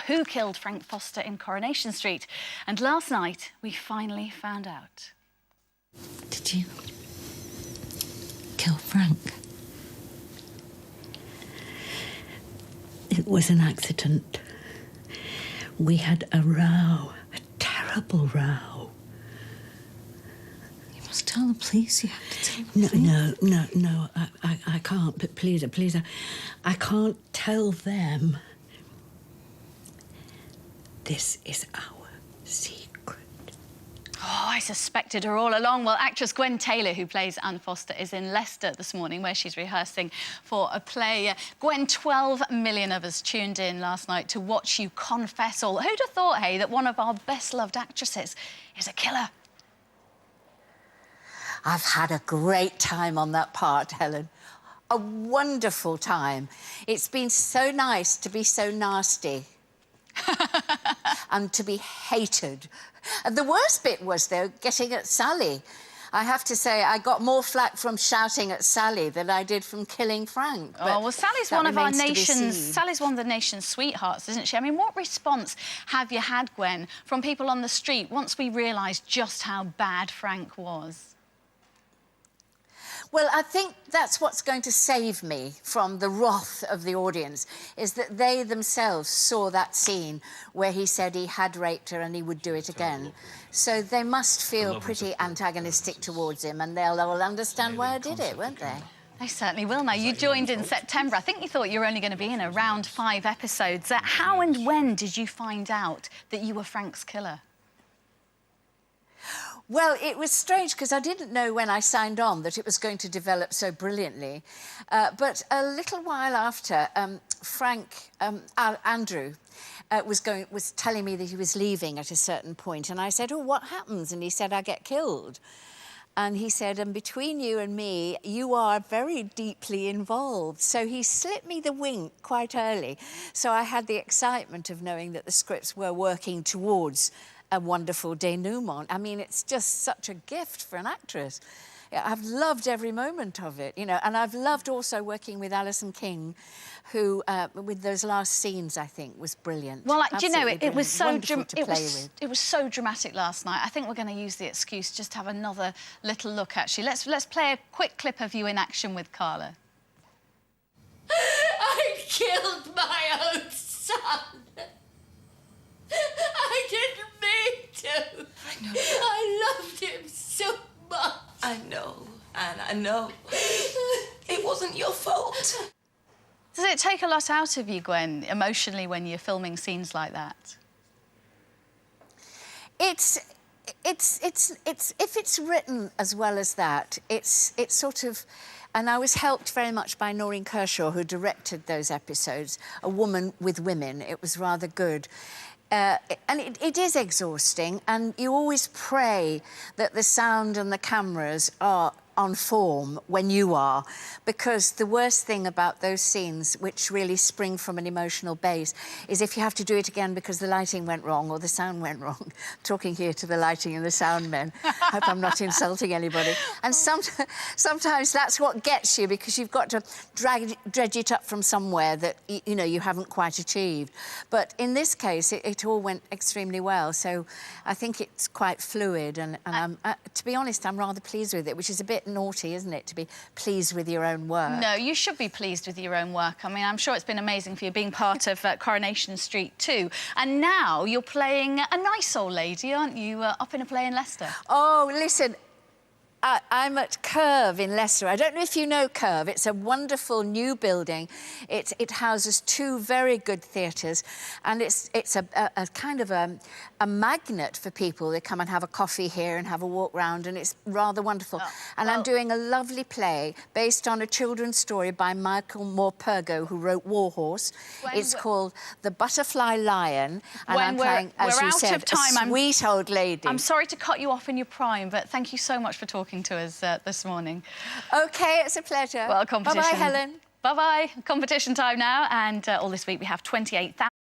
who killed Frank Foster in Coronation Street. And last night, we finally found out. Did you kill Frank? It was an accident. We had a row, a terrible row. You must tell the police. You have to tell the police. No, I can't, but please, I can't tell them. This is our secret. Oh, I suspected her all along. Well, actress Gwen Taylor, who plays Anne Foster, is in Leicester this morning, where she's rehearsing for a play. Gwen, 12 million of us tuned in last night to watch you confess all. Who'd have thought, hey, that one of our best-loved actresses is a killer? I've had a great time on that part, Helen. A wonderful time. It's been so nice to be so nasty. And to be hated. And the worst bit was, though, getting at Sally. I have to say, I got more flack from shouting at Sally than I did from killing Frank. Oh, well, Sally's one of the nation's sweethearts, isn't she? I mean, what response have you had, Gwen, from people on the street once we realised just how bad Frank was? Well, I think that's what's going to save me from the wrath of the audience, is that they themselves saw that scene where he said he had raped her and he would do it again. So they must feel pretty antagonistic towards him, and they'll all understand why I did it, won't they? They certainly will now. You joined in September. I think you thought you were only going to be in around 5 episodes. How and when did you find out that you were Frank's killer? Well, it was strange because I didn't know when I signed on that it was going to develop so brilliantly. But a little while after, Andrew was telling me that he was leaving at a certain point, and I said, "Oh, what happens?" And he said, "I get killed." And he said, "And between you and me, you are very deeply involved." So he slipped me the wink quite early. So I had the excitement of knowing that the scripts were working towards a wonderful denouement. I mean, it's just such a gift for an actress. I've loved every moment of it, you know, and I've loved also working with Alison King, who, with those last scenes, I think, was brilliant. Well, do you know, it was so it was so dramatic last night. I think we're going to use the excuse just to have another little look, actually. Let's play a quick clip of you in action with Carla. I killed my own son. I didn't mean to. I know. I loved him so much. I know, and I know. It wasn't your fault. Does it take a lot out of you, Gwen, emotionally, when you're filming scenes like that? If it's written as well as that, it's sort of... And I was helped very much by Noreen Kershaw, who directed those episodes, A Woman with Women. It was rather good. And it is exhausting, and you always pray that the sound and the cameras are on form when you are, because the worst thing about those scenes, which really spring from an emotional base, is if you have to do it again because the lighting went wrong or the sound went wrong. Talking here to the lighting and the sound men. Hope I'm not insulting anybody. And sometimes that's what gets you, because you've got to dredge it up from somewhere that, you know, you haven't quite achieved. But in this case, it all went extremely well, so I think it's quite fluid, and to be honest, I'm rather pleased with it, which is a bit naughty, isn't it, to be pleased with your own work? No, you should be pleased with your own work. I mean, I'm sure it's been amazing for you being part of Coronation Street too. And now you're playing a nice old lady, aren't you, up in a play in Leicester? Oh, listen, I'm at Curve in Leicester. I don't know if you know Curve. It's a wonderful new building. It houses 2 very good theatres, and it's a kind of a magnet for people. They come and have a coffee here and have a walk round, and it's rather wonderful. And I'm doing a lovely play based on a children's story by Michael Morpurgo, who wrote War Horse. It's called The Butterfly Lion, and I'm playing, as you said, a sweet old lady. I'm sorry to cut you off in your prime, but thank you so much for talking to us this morning. OK, it's a pleasure. Well, competition. Bye-bye, Helen. Bye-bye. Competition time now, and all this week we have 28,000